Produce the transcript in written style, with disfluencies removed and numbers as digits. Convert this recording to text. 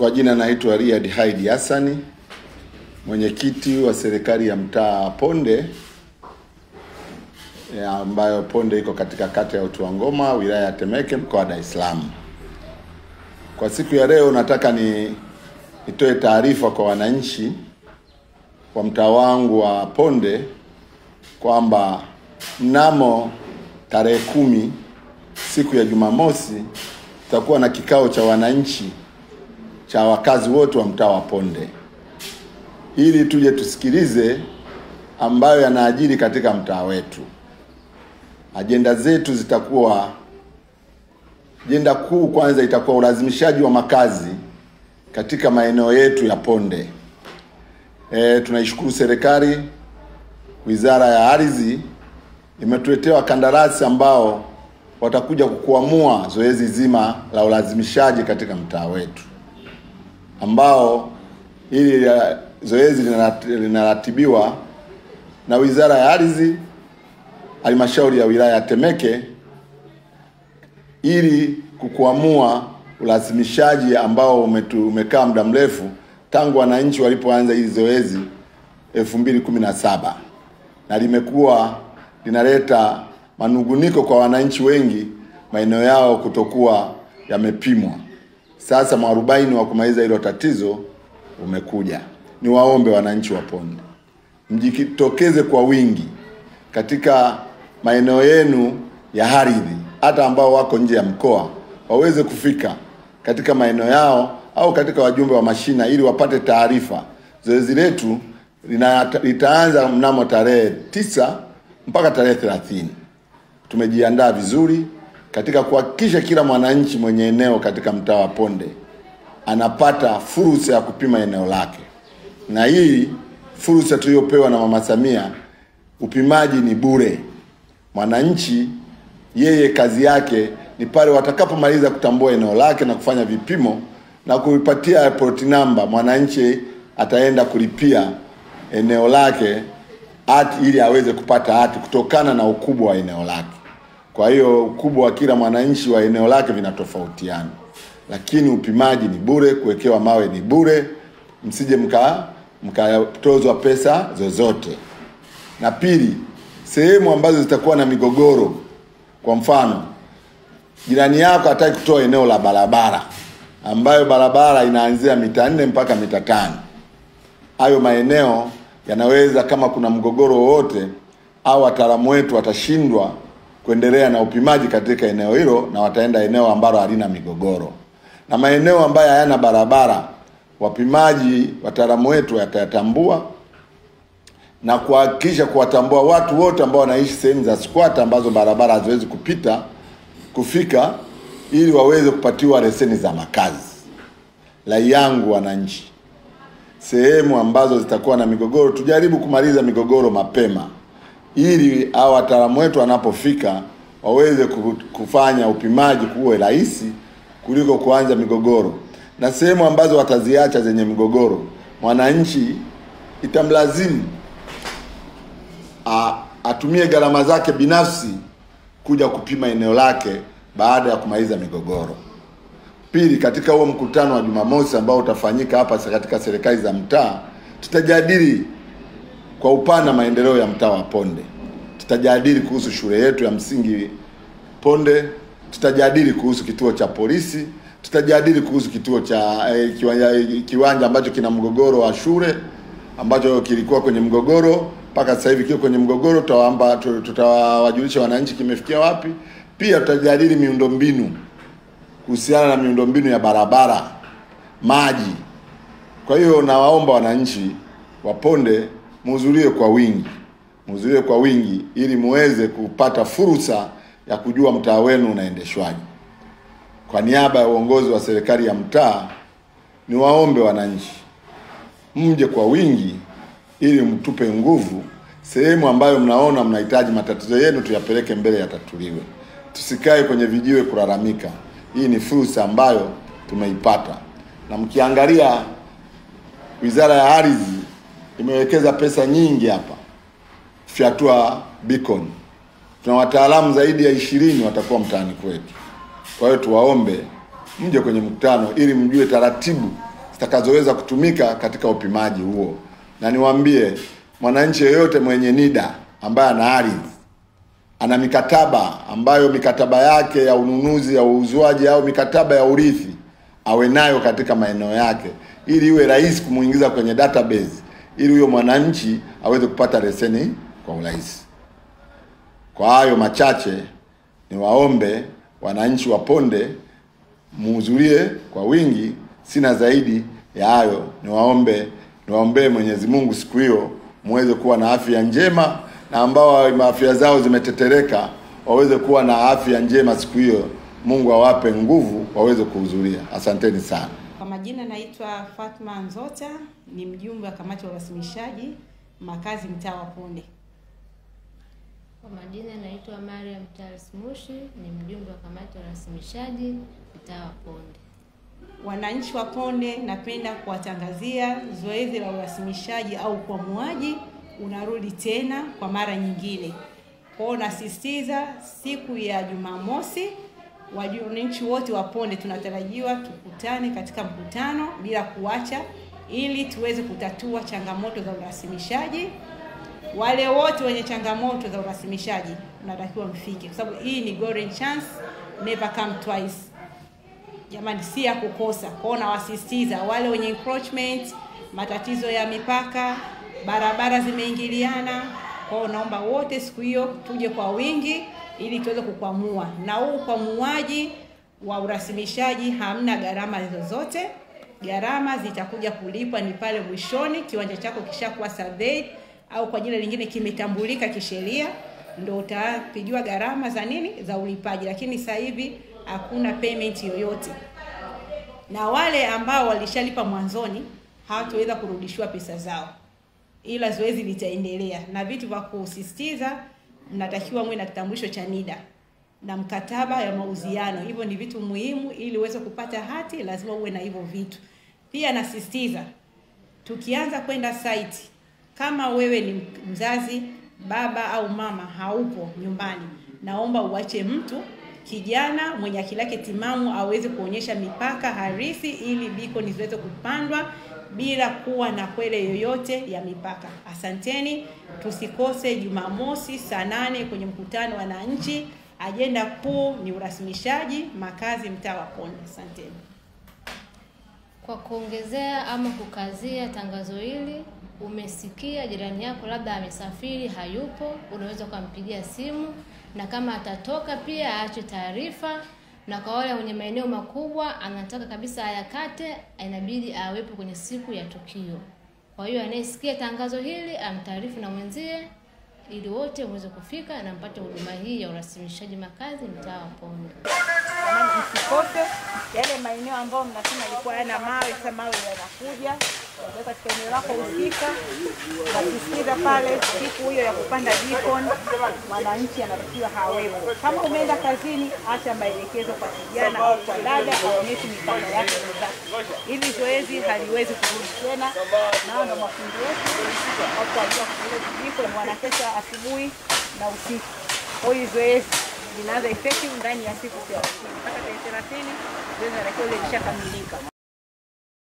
Kwa jina naitwa Riyad Haidi Hassani, mwenyekiti wa serikali ya mtaa Ponde, ambayo Ponde iko katika kata ya Utuangoma, wilaya ya Temeke, mkoa wa Dar es Salaam. Kwa siku ya leo nataka nitoe taarifa kwa wananchi wa mtaa wangu wa Ponde kwamba mnamo tarehe 10 siku ya Jumamosi tutakuwa na kikao cha wananchi cha wakazi wote wa mtaa wa Ponde, ili tuje tusikilize ambayo yanaajiri katika mtaa wetu. Ajenda zetu zitakuwa, ajenda kuu kwanza itakuwa ulazimishaji wa makazi katika maeneo yetu ya Ponde. Tunaishukuru serikali, Wizara ya Ardhi imetuletea wakandarasi ambao watakuja kukuamua zoezi zima la ulazimishaji katika mtaa wetu, ambao hili zoezi linaratibiwa na Wizara ya Ardhi, halmashauri ya wilaya ya Temeke, ili kukuamua ulazimishaji ambao umekaa muda mrefu tangu wananchi walipoanza hili zoezi 2017, na limekuwa linaleta manunguniko kwa wananchi wengi, maeneo yao kutokuwa yamepimwa. Sasa mwarobaini wa kumaliza hilo tatizo umekuja. Niwaombe wananchi wa Ponde, mjitokeze kwa wingi katika maeneo yenu ya ardhi, hata ambao wako nje ya mkoa waweze kufika katika maeneo yao au katika wajumbe wa mashina, ili wapate taarifa. Zoezi letu litaanza mnamo tarehe 9 mpaka tarehe 30. Tumejiandaa vizuri katika kuhakikisha kila mwananchi mwenye eneo katika mtaa wa Ponde anapata fursa ya kupima eneo lake. Na hii fursa tuliyopewa na Mama Samia, upimaji ni bure. Mwananchi yeye kazi yake ni pale watakapomaliza kutambua eneo lake na kufanya vipimo na kuipatia plot number, mwananchi ataenda kulipia eneo lake hati, ili aweze kupata hati kutokana na ukubwa wa eneo lake. Kwa hiyo ukubwa wa kila mwananchi wa eneo lake vinatofautiana, lakini upimaji ni bure, kuwekewa mawe ni bure, msije mkatozwa pesa zozote. Na pili, sehemu ambazo zitakuwa na migogoro, kwa mfano jirani yako hataki kutoa eneo la barabara ambayo barabara inaanzia mita 4 mpaka mita 5, hayo maeneo yanaweza, kama kuna mgogoro wowote au wataalamu wetu watashindwa kuendelea na upimaji katika eneo hilo, na wataenda eneo ambalo halina migogoro. Na maeneo ambayo hayana barabara, wapimaji wataalamu wetu watayatambua na kuhakikisha kuwatambua watu wote ambao wanaishi sehemu za squat ambazo barabara haziwezi kufika, ili waweze kupatiwa leseni za makazi. Rai yangu wananchi, sehemu ambazo zitakuwa na migogoro tujaribu kumaliza migogoro mapema, ili hao wataalamu wetu wanapofika waweze kufanya upimaji kuwe rahisi kuliko kuanza migogoro. Na sehemu ambazo wataziacha zenye migogoro, mwananchi itamlazimu atumie gharama zake binafsi kuja kupima eneo lake baada ya kumaliza migogoro. Pili, katika huo mkutano wa Jumamosi ambao utafanyika hapa katika serikali za mtaa, tutajadili kwa upana maendeleo ya mtaa wa Ponde. Tutajadili kuhusu shule yetu ya msingi Ponde, tutajadili kuhusu kituo cha polisi, tutajadili kuhusu kituo cha kiwanja ambacho kina mgogoro wa shule, ambacho kilikuwa kwenye mgogoro mpaka sasa hivi kiko kwenye mgogoro. Tutawajulisha wananchi kimefikia wapi. Pia tutajadili miundombinu, kuhusiana na miundombinu ya barabara, maji. Kwa hiyo nawaomba wananchi wa Ponde muhudhurie kwa wingi ili muweze kupata fursa ya kujua mtaa wenu unaendeshwaje. Kwa niaba ya uongozi wa serikali ya mtaa, niwaombe wananchi mje kwa wingi ili mtupe nguvu. Sehemu ambayo mnaona mnahitaji matatizo yenu tuyapeleke mbele yatatuliwe. Tusikae kwenye vijiwe kulalamika. Hii ni fursa ambayo tumeipata. Na mkiangalia Wizara ya Ardhi imewekeza pesa nyingi hapa kufyatua beacon. Tuna wataalamu zaidi ya 20 watakuwa mtaani kwetu. Kwa hiyo tuwaombe mje kwenye mkutano ili mjue taratibu zitakazoweza kutumika katika upimaji huo. Na niwaambie mwananchi yeyote mwenye NIDA ambaye ana ardhi, ana mikataba ambayo mikataba yake ya ununuzi, ya uuzwaji au mikataba ya urithi awe nayo katika maeneo yake, ili iwe rahisi kumuingiza kwenye database, ili huyo mwananchi aweze kupata leseni kwa urahisi. Kwa hayo machache, niwaombe wananchi wa Ponde muhudhurie kwa wingi. Sina zaidi ya hayo. Niwaombee Mwenyezi Mungu siku hiyo muweze kuwa na afya njema, na ambao afya zao zimetetereka waweze kuwa na afya njema siku hiyo. Mungu awape nguvu waweze kuhudhuria. Asanteni sana. Kwa majina naitwa Fatma Nzota, ni mjumbe wa kamati ya urasimishaji makazi mtaa wa Ponde. Kwa majina naitwa Mariam Charles Mushi, ni mjumbe wa kamati ya urasimishaji mtaa wa Ponde. Wananchi wa Ponde, napenda kuwatangazia zoezi la urasimishaji au ukwamuaji unarudi tena kwa mara nyingine. Kwa nasisitiza siku ya Jumamosi, wananchi wote wa Ponde tunatarajiwa tukutane katika mkutano bila kuacha, ili tuweze kutatua changamoto za urasimishaji. Wale wote wenye changamoto za urasimishaji tunatakiwa mfike, kwa sababu hii ni golden chance, never come twice. Jamani, si ya kukosa. Kwa na wasisitiza wale wenye encroachment, matatizo ya mipaka, barabara zimeingiliana, kwa naomba wote siku hiyo tuje kwa wingi ili tuweze kukwamua. Na huu ukwamuaji wa urasimishaji hamna gharama zozote. Gharama zitakuja kulipwa ni pale mwishoni kiwanja chako kishakuwa surveyed au kwa jina lingine kimetambulika kisheria, ndio utapigiwa gharama za nini, za ulipaji. Lakini sasa hivi hakuna payment yoyote. Na wale ambao walishalipa mwanzoni hawataweza kurudishwa pesa zao, ila zoezi litaendelea. Na vitu vya kusisitiza, mnatakiwa mwe na kitambulisho cha NIDA na mkataba ya mauziano. Hivyo ni vitu muhimu, ili uweze kupata hati lazima uwe na hivyo vitu. Pia nasisitiza, tukianza kwenda site, kama wewe ni mzazi, baba au mama haupo nyumbani, naomba uache mtu kijana mwenye akili yake timamu aweze kuonyesha mipaka halisi, ili beacon ziweze kupandwa bila kuwa na kwele yoyote ya mipaka. Asanteni, tusikose Jumamosi saa 8 kwenye mkutano wa wananchi. Ajenda kuu ni urasimishaji makazi mtaa wa Ponde. Asanteni. Kwa kuongezea ama kukazia tangazo hili, umesikia jirani yako labda amesafiri hayupo, unaweza kumpigia simu, na kama atatoka pia aache taarifa. Na kwa wale wenye maeneo makubwa anataka kabisa ayakate, inabidi awepo kwenye siku ya tukio. Kwa hiyo anayesikia tangazo hili amtaarifu na mwenzie, ili wote muweze kufika na mpate huduma hii ya urasimishaji makazi mtaa wa Ponde. Msikose yale maeneo ambayo mnasema ilikuwa yana mawe, sasa mawe yanakuja katika eneo lako husika. Nasisitiza pale siku hiyo ya kupanda beacon, wananchi anatakiwa hawepo. Kama umeenda kazini, acha maelekezo kwa kijana au kwa dada, aonyeshe mipaka yake mzaki, ili zoezi haliwezi kurudi tena. Na ndo mafundi wetu au kwa ajili ya kuleta beacon wanakesha asubuhi na usiku. Kwa hiyo zoezi linaanza effective ndani ya siku 30 mpaka 30 zoezi la kile lishakamilika.